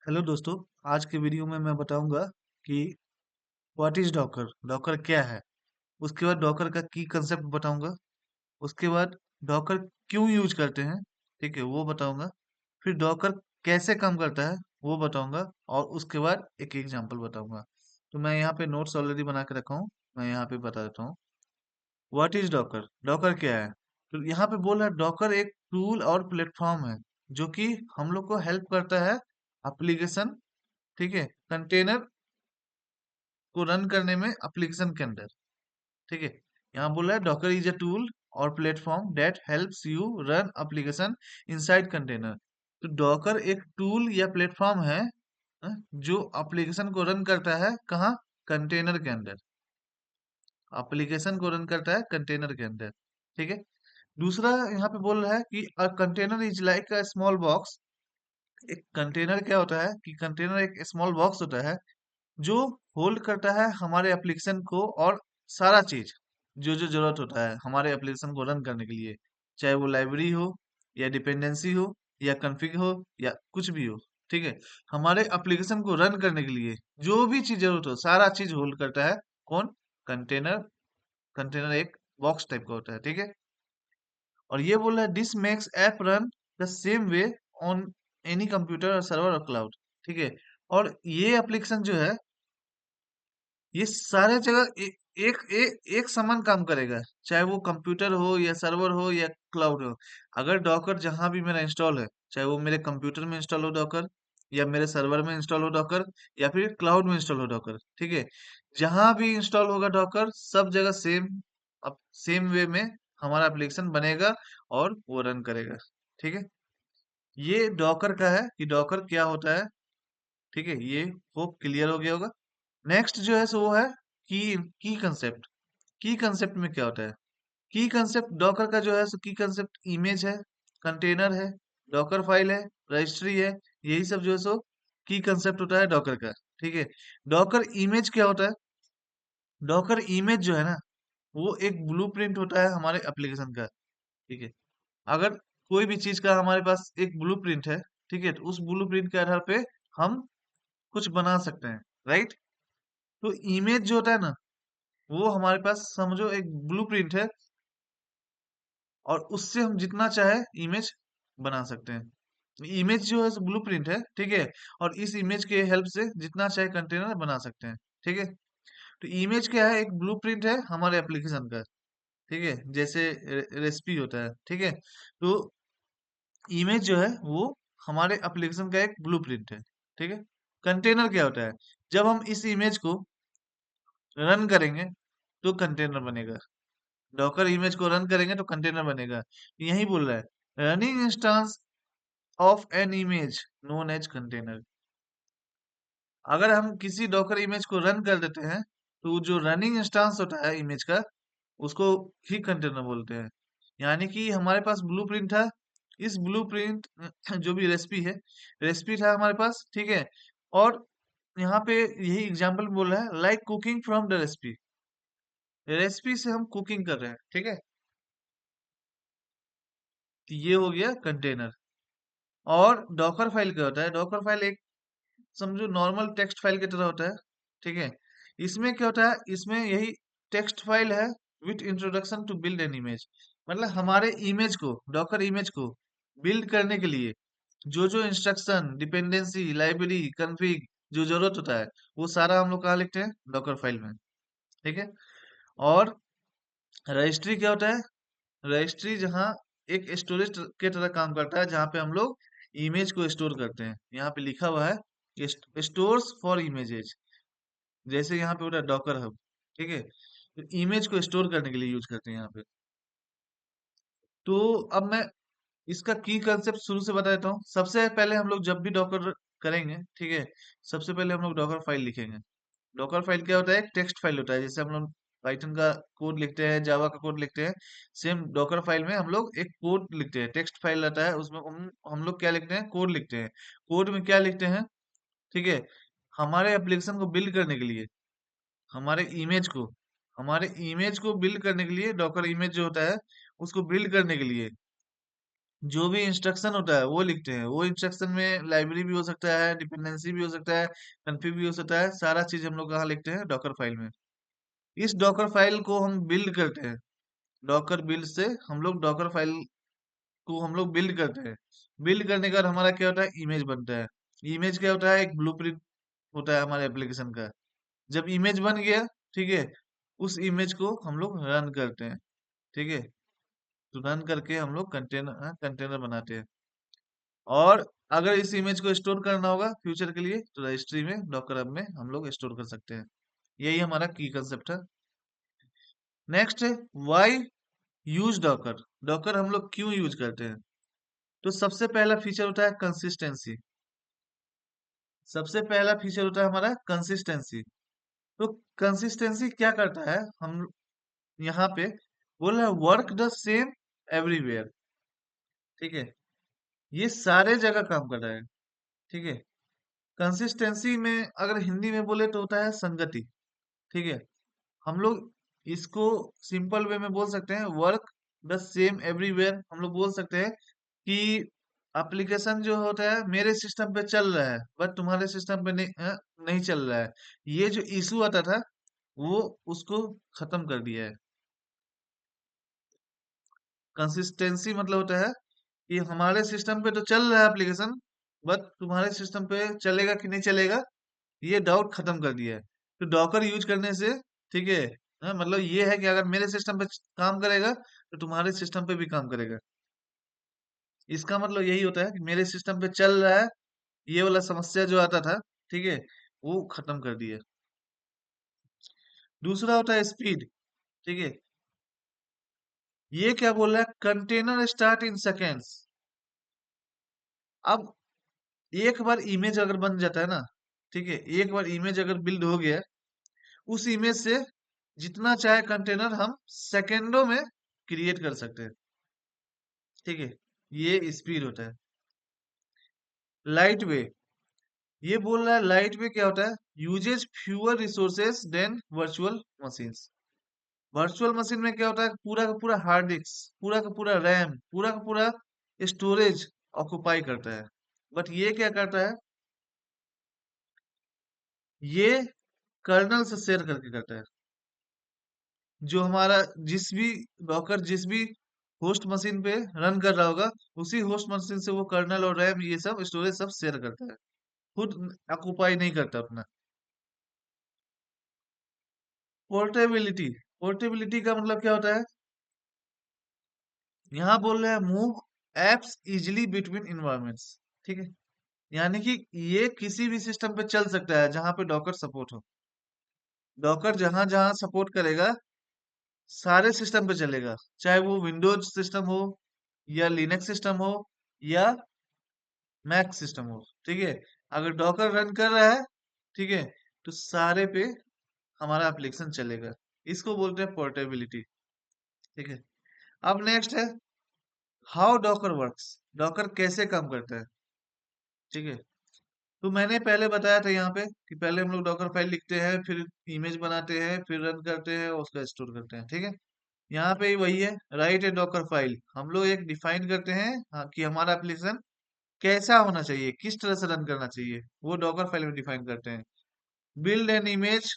Hello दोस्तों। आज के वीडियो में मैं बताऊंगा कि व्हाट इज डॉकर। डॉकर क्या है। उसके बाद डॉकर का की कंसेप्ट बताऊंगा। उसके बाद डॉकर क्यों यूज करते हैं, ठीक है, वो बताऊंगा। फिर डॉकर कैसे काम करता है वो बताऊंगा। और उसके बाद एक एग्जांपल बताऊंगा। तो मैं यहाँ पे नोट्स ऑलरेडी बना के रखा हूँ। मैं यहाँ पे बता देता हूँ व्हाट इज डॉकर। डॉकर क्या है। तो यहाँ पे बोल रहा है डॉकर एक टूल और प्लेटफॉर्म है जो कि हम लोग को हेल्प करता है एप्लीकेशन, ठीक है, कंटेनर को रन करने में एप्लीकेशन के अंदर। ठीक है, यहाँ बोला है डॉकर इज अ टूल और platform that helps you run application inside container. तो डॉकर एक टूल या प्लेटफॉर्म है, जो एप्लीकेशन को रन करता है कहाँ, कंटेनर के अंदर। एप्लीकेशन को रन करता है कंटेनर के अंदर। ठीक है। दूसरा यहाँ पे बोल रहा है कि a container is like a small box. एक कंटेनर क्या होता है कि कंटेनर एक स्मॉल बॉक्स होता है जो होल्ड करता है हमारे एप्लीकेशन को और सारा चीज जो जो जरूरत होता है हमारे एप्लीकेशन को रन करने के लिए, चाहे वो लाइब्रेरी हो या डिपेंडेंसी हो या कॉन्फ़िग हो या कुछ भी हो। ठीक है, हमारे एप्लीकेशन को रन करने के लिए जो भी चीज जरूरत हो सारा चीज होल्ड करता है कौन, कंटेनर। कंटेनर एक बॉक्स टाइप का होता है। ठीक है। और ये बोल रहा है this makes app run the same way on any computer और सर्वर और क्लाउड। ठीक है। और ये एप्लीकेशन जो है ये सारे जगह एक समान काम करेगा, चाहे वो कंप्यूटर हो या सर्वर हो या क्लाउड हो। अगर डॉकर जहां भी मेरा इंस्टॉल है, चाहे वो मेरे कंप्यूटर में इंस्टॉल हो डॉकर या मेरे सर्वर में इंस्टॉल हो डॉकर या फिर क्लाउड में इंस्टॉल हो डॉकर, ठीक है, जहां भी इंस्टॉल होगा डॉकर सब जगह सेम, अब सेम वे में हमारा एप्लीकेशन बनेगा और वो रन करेगा। ठीक है। ये डॉकर का है कि डॉकर क्या होता है। ठीक है, ये वो क्लियर हो गया होगा। नेक्स्ट जो है सो वो है की की कंसेप्ट। की कंसेप्ट में क्या होता है। की कंसेप्ट डॉकर का जो है सो की कंसेप्ट इमेज है, कंटेनर है, डॉकर फाइल है, रजिस्ट्री है। यही सब जो है सो की कंसेप्ट होता है डॉकर का। ठीक है। डॉकर इमेज क्या होता है। डॉकर इमेज जो है ना वो एक ब्लूप्रिंट होता है हमारे एप्लीकेशन का। ठीक है। अगर कोई भी चीज का हमारे पास एक ब्लूप्रिंट है, ठीक है, तो उस ब्लूप्रिंट के आधार पे हम कुछ बना सकते हैं, राइट। तो इमेज जो होता है ना वो हमारे पास समझो एक ब्लूप्रिंट है और उससे हम जितना चाहे इमेज बना सकते हैं। इमेज जो है ब्लूप्रिंट है, ठीक है। और इस इमेज के हेल्प से जितना चाहे कंटेनर बना सकते हैं। ठीक है। तो इमेज क्या है, एक ब्लूप्रिंट है हमारे एप्लीकेशन का। ठीक है, जैसे रेसिपी होता है। ठीक है। तो इमेज जो है वो हमारे एप्लीकेशन का एक ब्लूप्रिंट है। ठीक है। कंटेनर क्या होता है, जब हम इस इमेज को रन करेंगे तो कंटेनर बनेगा। डॉकर इमेज को रन करेंगे तो कंटेनर बनेगा। यही बोल रहा है running instance of an image known as container. अगर हम किसी डॉकर इमेज को रन कर देते हैं तो जो रनिंग इंस्टेंस होता है इमेज का उसको ही कंटेनर बोलते हैं। यानी कि हमारे पास ब्लूप्रिंट था। इस ब्लूप्रिंट जो भी रेसिपी है, रेसिपी था हमारे पास। ठीक है। और यहाँ पे यही एग्जांपल बोल रहा है like cooking from the recipe. Recipe से हम कुकिंग कर रहे हैं। ठीक है। तो ये हो गया कंटेनर। और डॉकर फाइल क्या होता है, डॉकर फाइल एक समझो नॉर्मल टेक्स्ट फाइल की तरह होता है। ठीक है। इसमें क्या होता है, इसमें यही टेक्स्ट फाइल है with introduction to build an image. मतलब हमारे इमेज को, डॉकर इमेज को बिल्ड करने के लिए जो जो इंस्ट्रक्शन, डिपेंडेंसी, लाइब्रेरी, कॉन्फ़िग जो जरूरत होता है वो सारा हम लोग कहाँ लिखते हैं, डॉकर फाइल में। ठीक है। और रजिस्ट्री क्या होता है, रजिस्ट्री जहाँ एक स्टोरेज के तरह काम करता है जहाँ पे हम लोग इमेज को स्टोर करते हैं। यहाँ पे लिखा हुआ है स्टोर्स फॉर इमेजेस, जैसे यहाँ पे होता है डॉकर हब। ठीक है। तो इमेज को स्टोर करने के लिए यूज करते हैं यहाँ पे। तो अब मैं इसका की कंसेप्ट शुरू से बता देता हूँ। सबसे पहले हम लोग जब भी डॉकर करेंगे, ठीक है, सबसे पहले हम लोग डॉकर फाइल लिखेंगे। डॉकर फाइल क्या होता है, एक टेक्स्ट फाइल होता है। जैसे हम लोग पाइथन का कोड लिखते हैं, जावा का कोड लिखते हैं, सेम डॉकर फाइल में हम लोग एक कोड लिखते हैं। टेक्स्ट फाइल रहता है उसमें हम लोग क्या लिखते हैं, कोड लिखते हैं। कोड में क्या लिखते हैं, ठीक है, हमारे एप्लीकेशन को बिल्ड करने के लिए, हमारे इमेज को, हमारे इमेज को बिल्ड करने के लिए डॉकर इमेज जो होता है उसको बिल्ड करने के लिए जो भी इंस्ट्रक्शन होता है वो लिखते हैं। वो इंस्ट्रक्शन में लाइब्रेरी भी हो सकता है, डिपेंडेंसी भी हो सकता है, कन्फिग भी हो सकता है। सारा चीज हम लोग कहाँ लिखते हैं? डॉकर फाइल में। इस डॉकर फाइल को हम बिल्ड करते हैं। डॉकर बिल्ड से हम लोग डॉकर फाइल को हम लोग बिल्ड करते हैं। बिल्ड करने के बाद हमारा क्या होता है? इमेज बनता है। इमेज क्या होता है? एक ब्लूप्रिंट होता है हमारे एप्लीकेशन का। जब इमेज बन गया, ठीक है, उस इमेज को हम लोग रन करते हैं। ठीक है, तो रन करके हम लोग कंटेनर कंटेनर बनाते हैं। और अगर इस इमेज को स्टोर करना होगा फ्यूचर के लिए, तो रजिस्ट्री में, डॉकर हब में हम लोग स्टोर कर सकते हैं। यही हमारा की कंसेप्ट है। नेक्स्ट है वाई यूज डॉकर। डॉकर हम लोग क्यों यूज करते हैं? तो सबसे पहला फीचर होता है कंसिस्टेंसी। सबसे पहला फीचर होता है हमारा कंसिस्टेंसी। तो कंसिस्टेंसी क्या करता है? हम यहाँ पे बोल रहे हैं वर्क द सेम एवरीवेयर। ठीक है, ये सारे जगह काम कर रहा है। ठीक है, कंसिस्टेंसी में अगर हिंदी में बोले तो होता है संगति। ठीक है, हम लोग इसको सिंपल वे में बोल सकते हैं वर्क द सेम एवरीवेयर। हम लोग बोल सकते हैं कि एप्लीकेशन जो होता है मेरे सिस्टम पे चल रहा है बट तुम्हारे सिस्टम पे नहीं चल रहा है। ये जो इशू आता था वो उसको खत्म कर दिया है। कंसिस्टेंसी मतलब होता है कि हमारे सिस्टम पे तो चल रहा है एप्लीकेशन, बट तुम्हारे सिस्टम पे चलेगा कि नहीं चलेगा ये डाउट खत्म कर दिया है। तो डॉकर यूज करने से, ठीक है, मतलब ये है कि अगर मेरे सिस्टम पे काम करेगा तो तुम्हारे सिस्टम पे भी काम करेगा। इसका मतलब यही होता है कि मेरे सिस्टम पे चल रहा है, ये वाला समस्या जो आता था, ठीक है, वो खत्म कर दिया। दूसरा होता है स्पीड। ठीक है, ये क्या बोल रहा है? Container start in seconds. अब एक बार इमेज अगर बन जाता है ना, ठीक है, एक बार इमेज अगर बिल्ड हो गया, उस इमेज से जितना चाहे कंटेनर हम सेकेंडों में क्रिएट कर सकते हैं। ठीक है, ये स्पीड होता है। लाइट वे, ये बोल रहा है लाइट वे क्या होता है? Uses fewer resources than virtual machines. Virtual machine में क्या होता है? पूरा का पूरा हार्ड डिस्क, पूरा का पूरा रैम, पूरा का पूरा स्टोरेज ऑक्युपाई करता है। बट ये क्या करता है? ये कर्नल से शेयर करके करता है। जो हमारा जिस भी डॉकर जिस भी होस्ट मशीन पे रन कर रहा होगा, उसी होस्ट मशीन से वो कर्नल और रैम ये सब स्टोरेज सब शेयर करता है, खुद ऑक्युपाई नहीं करता अपना। पोर्टेबिलिटी, पोर्टेबिलिटी का मतलब क्या होता है? यहाँ बोल रहे हैं move apps easily between environments. ठीक है, यानी कि ये किसी भी सिस्टम पे चल सकता है जहां पे डॉकर सपोर्ट हो। डॉकर जहां जहां सपोर्ट करेगा सारे सिस्टम पे चलेगा, चाहे वो विंडोज सिस्टम हो या लिनक्स सिस्टम हो या मैक सिस्टम हो। ठीक है, अगर डॉकर रन कर रहा है, ठीक है, तो सारे पे हमारा एप्लीकेशन चलेगा। इसको बोलते हैं पोर्टेबिलिटी। ठीक है, अब नेक्स्ट है हाउ डॉकर वर्क्स। डॉकर कैसे काम करता है? ठीक है, तो मैंने पहले बताया था यहाँ पे कि पहले हम लोग डॉकर फाइल लिखते हैं, फिर इमेज बनाते हैं, फिर रन करते हैं और उसका स्टोर करते हैं। ठीक है, यहाँ पे वही है, राइट ए डॉकर फाइल। हम लोग एक डिफाइन करते हैं, हाँ, कि हमारा एप्लीकेशन कैसा होना चाहिए, किस तरह से रन करना चाहिए, वो डॉकर फाइल में डिफाइन करते हैं। बिल्ड एन इमेज,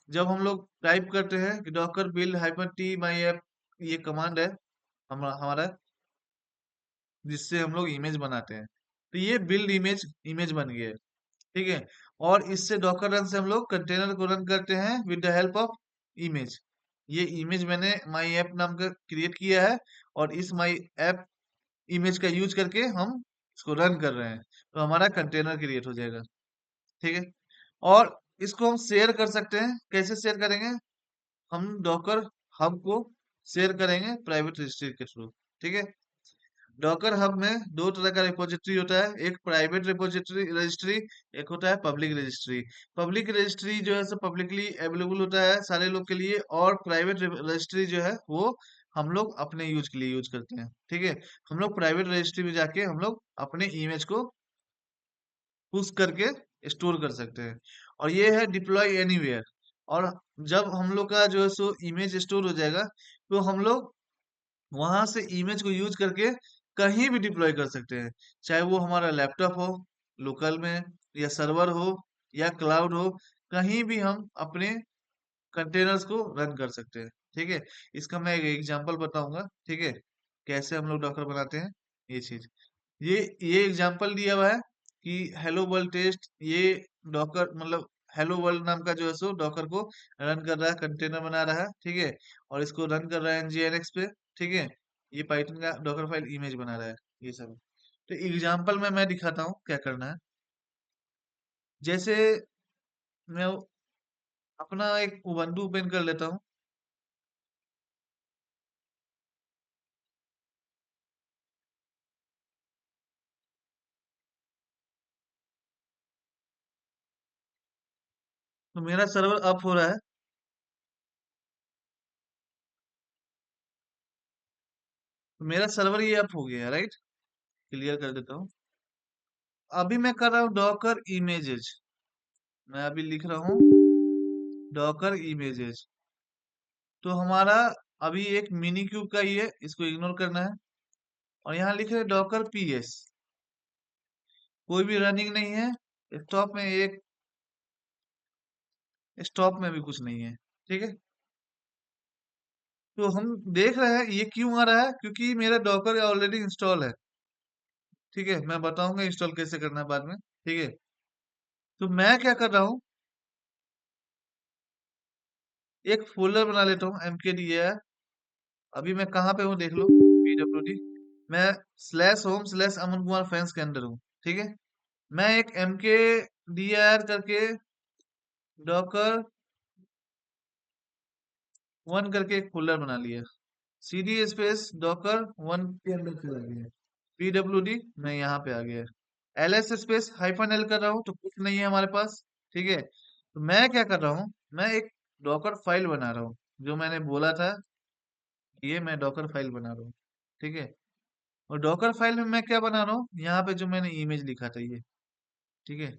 जब हम लोग टाइप करते हैं कि Docker build hyphen T my app, ये कमांड है हमारा जिससे हम लोग इमेज बनाते हैं। तो ये बिल्ड इमेज, इमेज बन गया है। ठीक है, और इससे डॉकर रन से हम लोग कंटेनर को रन करते हैं with the help of image. ये इमेज मैंने माई ऐप नाम का क्रिएट किया है, और इस माई ऐप इमेज का यूज करके हम इसको रन कर रहे हैं, तो हमारा कंटेनर क्रिएट हो जाएगा। ठीक है, और इसको हम शेयर कर सकते हैं। कैसे शेयर करेंगे? हम डॉकर हब को शेयर करेंगे प्राइवेट रजिस्ट्री के थ्रू। ठीक है, डॉकर हब में दो तरह का रिपोजिटरी होता है, एक प्राइवेट रिपोजिटरी रजिस्ट्री, एक होता है पब्लिक रजिस्ट्री। पब्लिक रजिस्ट्री जो है सो पब्लिकली अवेलेबल होता है सारे लोग के लिए, और प्राइवेट रजिस्ट्री जो है वो हम लोग अपने यूज के लिए यूज करते हैं। ठीक है, हम लोग प्राइवेट रजिस्ट्री में जाके हम लोग अपने इमेज को पुश करके स्टोर कर सकते हैं, और ये है डिप्लॉय एनीवेयर। और जब हम लोग का जो है सो इमेज स्टोर हो जाएगा, तो हम लोग वहां से इमेज को यूज करके कहीं भी डिप्लॉय कर सकते हैं, चाहे वो हमारा लैपटॉप हो लोकल में, या सर्वर हो, या क्लाउड हो, कहीं भी हम अपने कंटेनर्स को रन कर सकते हैं। ठीक है, इसका मैं एक एग्जांपल बताऊंगा। ठीक है, कैसे हम लोग डॉकर बनाते हैं ये चीज। ये एग्जांपल दिया हुआ है कि हेलो वर्ल्ड टेस्ट, ये डॉकर मतलब हेलो वर्ल्ड नाम का जो है सो डॉकर को रन कर रहा है, कंटेनर बना रहा है। ठीक है, और इसको रन कर रहा है nginx पे। ठीक है, ये पाइथन का डॉकर फाइल इमेज बना रहा है, ये सब। तो एग्जांपल में मैं दिखाता हूँ क्या करना है। जैसे मैं अपना एक उबंटू ओपन कर लेता हूँ। तो मेरा सर्वर अप हो रहा है। तो मेरा सर्वर ये अप हो गया है, राइट। क्लियर कर देता हूँ। अभी मैं कर रहा हूँ डॉकर इमेजेस। मैं अभी लिख रहा हूँ डॉकर इमेजेस। तो हमारा अभी एक मिनी क्यूब का ही है, इसको इग्नोर करना है। और यहाँ लिख रहे हैं डॉकर पीएस। कोई भी रनिंग नहीं है। स्टॉप में भी कुछ नहीं है। ठीक है, तो हम देख रहे हैं ये क्यों आ रहा है, क्योंकि मेरा डॉकर ऑलरेडी इंस्टॉल है। ठीक है, मैं बताऊंगा इंस्टॉल कैसे करना है बाद में। ठीक है, तो मैं क्या कर रहा हूँ, एक फोल्डर बना लेता हूँ mkdir। अभी मैं कहाँ पे हूँ देख लो, pwd। मैं slash home slash Aman Kumar fans के अंदर हूँ। ठीक है, मैं एक mkdir करके डॉकर वन करके एक फोल्डर बना लिया। cd स्पेस डॉकर वन के अंदर चला गया। pwd मैं यहाँ पे आ गया। ls स्पेस हाइफन एल कर रहा हूँ तो कुछ नहीं है हमारे पास। ठीक है, तो मैं क्या कर रहा हूँ, मैं एक डॉकर फाइल बना रहा हूँ। जो मैंने बोला था, ये मैं डॉकर फाइल बना रहा हूँ। ठीक है, और डॉकर फाइल में मैं क्या बना रहा हूँ, यहाँ पे जो मैंने इमेज लिखा था ये। ठीक है,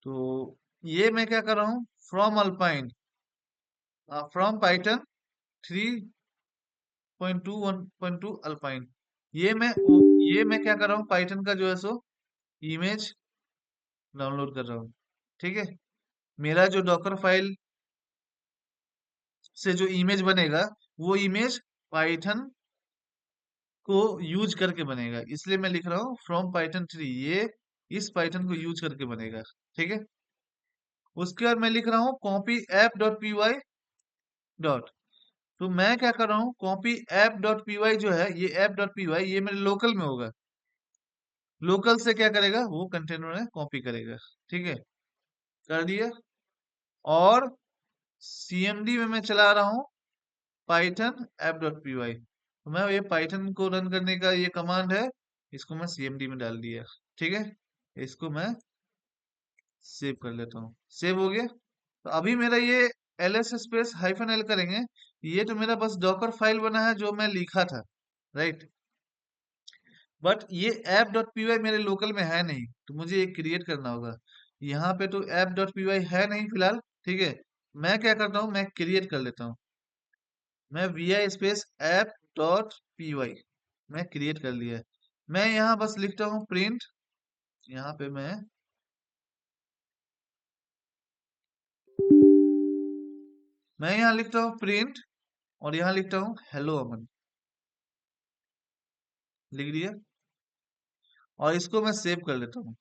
तो ये मैं क्या कर रहा हूँ, from alpine, from Python 3.2 1.2 alpine. ये मैं क्या कर रहा हूँ, पाइथन का जो है सो इमेज डाउनलोड कर रहा हूँ। ठीक है, मेरा जो डॉकर फाइल से जो इमेज बनेगा, वो इमेज पाइथन को यूज करके बनेगा, इसलिए मैं लिख रहा हूँ फ्रॉम पाइथन 3। ये इस पाइथन को यूज करके बनेगा। ठीक है, उसके बाद मैं लिख रहा हूँ copy app dot P Y dot. तो मैं क्या कर रहा हूँ, copy app dot P Y जो है, ये ऐप डॉट पी वाई ये मेरे लोकल में होगा। लोकल से क्या करेगा, वो कंटेनर में कॉपी करेगा। ठीक है, कर दिया। और सीएमडी में मैं चला रहा हूँ Python app dot P Y. तो मैं ये पाइथन को रन करने का ये कमांड है, इसको मैं सीएमडी में डाल दिया। ठीक है, इसको मैं सेव कर लेता हूँ। सेव हो गया। तो अभी मेरा ये ls स्पेस हाइफन एल करेंगे, ये तो मेरा बस डॉकर फाइल बना है जो मैं लिखा था, राइट। बट ये ऐप डॉट पी वाई मेरे लोकल में है नहीं, तो मुझे ये क्रिएट करना होगा। यहाँ पे तो ऐप डॉट पी वाई है नहीं फिलहाल। ठीक है, मैं क्या करता हूँ, मैं क्रिएट कर लेता हूँ। मैं V I space app dot P Y मैं क्रिएट कर लिया है। मैं यहाँ बस लिखता हूँ प्रिंट। यहाँ पे मैं यहाँ लिखता हूँ प्रिंट, और यहाँ लिखता हूँ हेलो अमन। लिख दिया, और इसको मैं सेव कर लेता हूँ।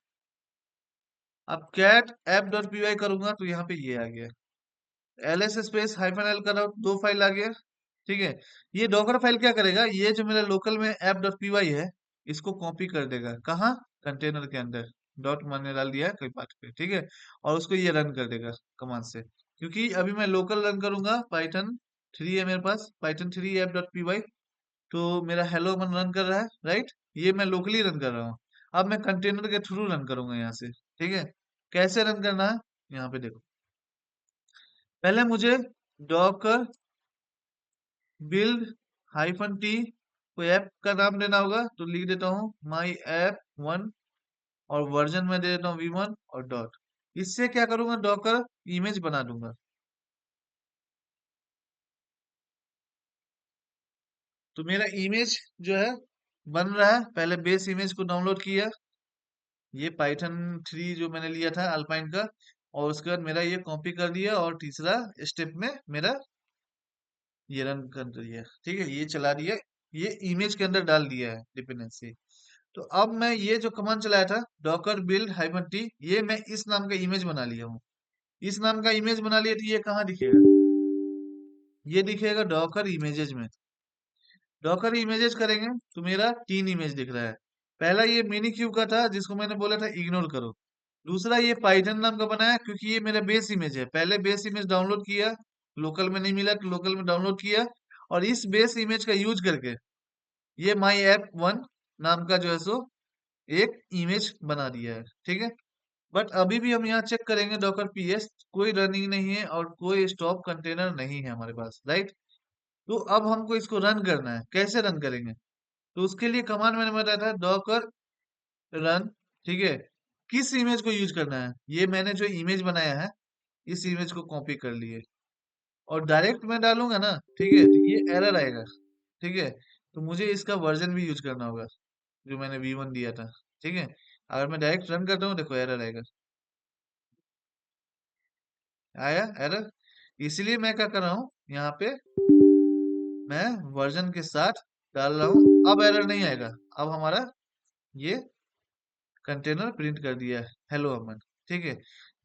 अब cat app dot P Y करूंगा तो यहाँ पे ये आ गया। ls स्पेस हाइफन एल कर रहा हूँ, दो फाइल आ गया। ठीक है, ये डॉकर फाइल क्या करेगा, ये जो मेरा लोकल में ऐप डॉट पी वाई है, इसको कॉपी कर देगा कहाँ, कंटेनर के अंदर। डॉट मैंने डाल दिया है कोई बात पे। ठीक है, और उसको ये रन कर देगा कमांड से, क्योंकि अभी मैं लोकल रन करूंगा, पाइथन 3 है मेरे पास, Python 3 app dot P Y. तो मेरा हेलो मन रन कर रहा है, राइट। ये मैं लोकली रन कर रहा हूँ। अब मैं कंटेनर के थ्रू रन करूंगा यहाँ से। ठीक है, कैसे रन करना है, यहाँ पे देखो। पहले मुझे डॉकर बिल्ड हाइफन टी, कोई ऐप का नाम देना होगा, तो लिख देता हूँ माई ऐप वन, और वर्जन में दे देता हूँ v1, और डॉट। इससे क्या करूंगा, डॉकर इमेज बना दूंगा। तो मेरा इमेज जो है बन रहा है। पहले बेस इमेज को डाउनलोड किया, ये पाइथन 3 जो मैंने लिया था अल्पाइन का, और उसके बाद मेरा ये कॉपी कर दिया, और तीसरा स्टेप में मेरा ये रन कर दिया। ठीक है, ये चला दिया, ये इमेज के अंदर डाल दिया है डिपेंडेंसी। तो अब मैं ये जो कमांड चलाया था डॉकर बिल्ड हाइफन टी, ये मैं इस नाम का इमेज बना लिया हूँ। इस नाम का इमेज बना लिया तो ये कहाँ दिखेगा? ये दिखेगा डॉकर इमेजेस में। डॉकर इमेजेस करेंगे तो मेरा 3 इमेज दिख रहा है। पहला ये मिनी क्यूब का था जिसको मैंने बोला था इग्नोर करो। दूसरा ये पाइथन नाम का बनाया क्योंकि ये मेरा बेस इमेज है। पहले बेस इमेज डाउनलोड किया, लोकल में नहीं मिला तो लोकल में डाउनलोड किया, और इस बेस इमेज का यूज करके ये माई ऐप वन नाम का जो है सो एक इमेज बना दिया है। ठीक है, बट अभी भी हम यहाँ चेक करेंगे डॉकर पीएस, कोई रनिंग नहीं है और कोई स्टॉप कंटेनर नहीं है हमारे पास, राइट। तो अब हमको इसको रन करना है, कैसे रन करेंगे? तो उसके लिए कमांड मैंने बताया था डॉकर रन। ठीक है, किस इमेज को यूज करना है? ये मैंने जो इमेज बनाया है इस इमेज को कॉपी कर लिए, और डायरेक्ट मैं डालूंगा ना, ठीक है, तो ये एरर आएगा। ठीक है, तो मुझे इसका वर्जन भी यूज करना होगा जो मैंने V1 दिया था। ठीक है, अगर मैं डायरेक्ट रन करता हूँ देखो एरर आएगा। आया एरर, इसलिए मैं क्या कर रहा हूँ यहाँ पे, मैं वर्जन के साथ डाल रहा हूँ। अब एरर नहीं आएगा, अब हमारा ये कंटेनर प्रिंट कर दिया है हेलो अमन। ठीक है,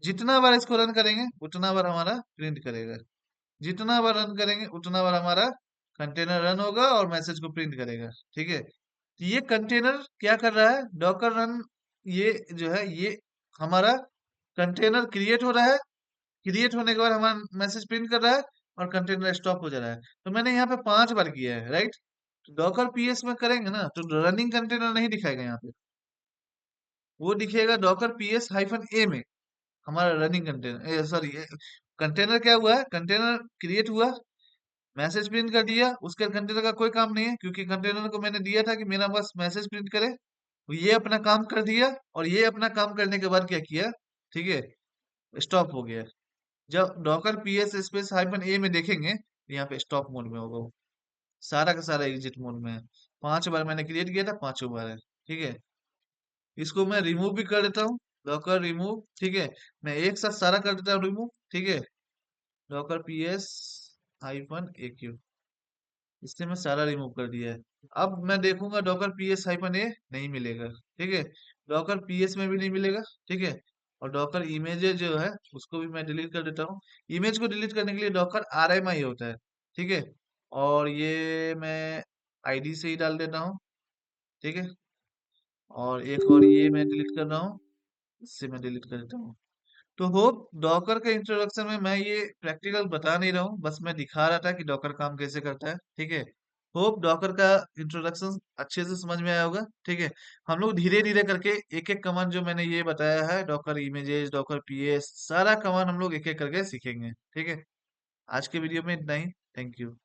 जितना बार इसको रन करेंगे उतना बार हमारा प्रिंट करेगा, जितना बार रन करेंगे उतना बार हमारा कंटेनर रन होगा और मैसेज को प्रिंट करेगा। ठीक है, तो ये कंटेनर क्या कर रहा है, डॉकर रन, ये जो है ये हमारा कंटेनर क्रिएट हो रहा है। क्रिएट होने के बाद हमारा मैसेज प्रिंट कर रहा है और कंटेनर स्टॉप हो जा रहा है। तो मैंने यहाँ पे 5 बार किया है, राइट। डॉकर पीएस में करेंगे ना तो रनिंग कंटेनर नहीं दिखाएगा यहाँ पे, वो दिखेगा डॉकर पीएस हाइफन ए में हमारा रनिंग कंटेनर, सॉरी, कंटेनर क्या हुआ है, कंटेनर क्रिएट हुआ, मैसेज प्रिंट कर दिया, उसके कंटेनर का कोई काम नहीं है क्योंकि कंटेनर को मैंने दिया था कि मेरा बस मैसेज प्रिंट करे। तो ये अपना काम कर दिया, और ये अपना काम करने के बाद क्या किया, ठीक है, स्टॉप हो गया। जब डॉकर पीएस स्पेस हाइफन ए में देखेंगे तो यहाँ पे स्टॉप मोड में होगा वो, सारा का सारा एग्जिट मोड में है। 5 बार मैंने क्रिएट किया था, 5 बार है। ठीक है, इसको मैं रिमूव भी कर देता हूँ, डॉकर रिमूव। ठीक है, मैं एक साथ सारा कर देता हूँ रिमूव। ठीक है, डॉकर पीएस हाइफन ए क्यू, इससे मैं सारा रिमूव कर दिया है। अब मैं देखूंगा डॉकर पीएस हाइफन ए नहीं मिलेगा। ठीक है, डॉकर पीएस में भी नहीं मिलेगा। ठीक है, और डॉकर इमेजेस जो है उसको भी मैं डिलीट कर देता हूँ। इमेज को डिलीट करने के लिए डॉकर RMI होता है। ठीक है, और ये मैं आईडी से ही डाल देता हूँ। ठीक है, और एक और ये मैं डिलीट कर रहा हूँ, इससे मैं डिलीट कर देता हूँ। तो होप डॉकर के इंट्रोडक्शन में मैं ये प्रैक्टिकल बता नहीं रहा हूँ, बस मैं दिखा रहा था कि डॉकर काम कैसे करता है। ठीक है, होप डॉकर का इंट्रोडक्शन अच्छे से समझ में आया होगा। ठीक है, हम लोग धीरे धीरे करके एक एक कमांड जो मैंने ये बताया है, डॉकर इमेजेस, डॉकर पीएस, सारा कमांड हम लोग एक एक करके सीखेंगे। ठीक है, आज के वीडियो में इतना ही। Thank you.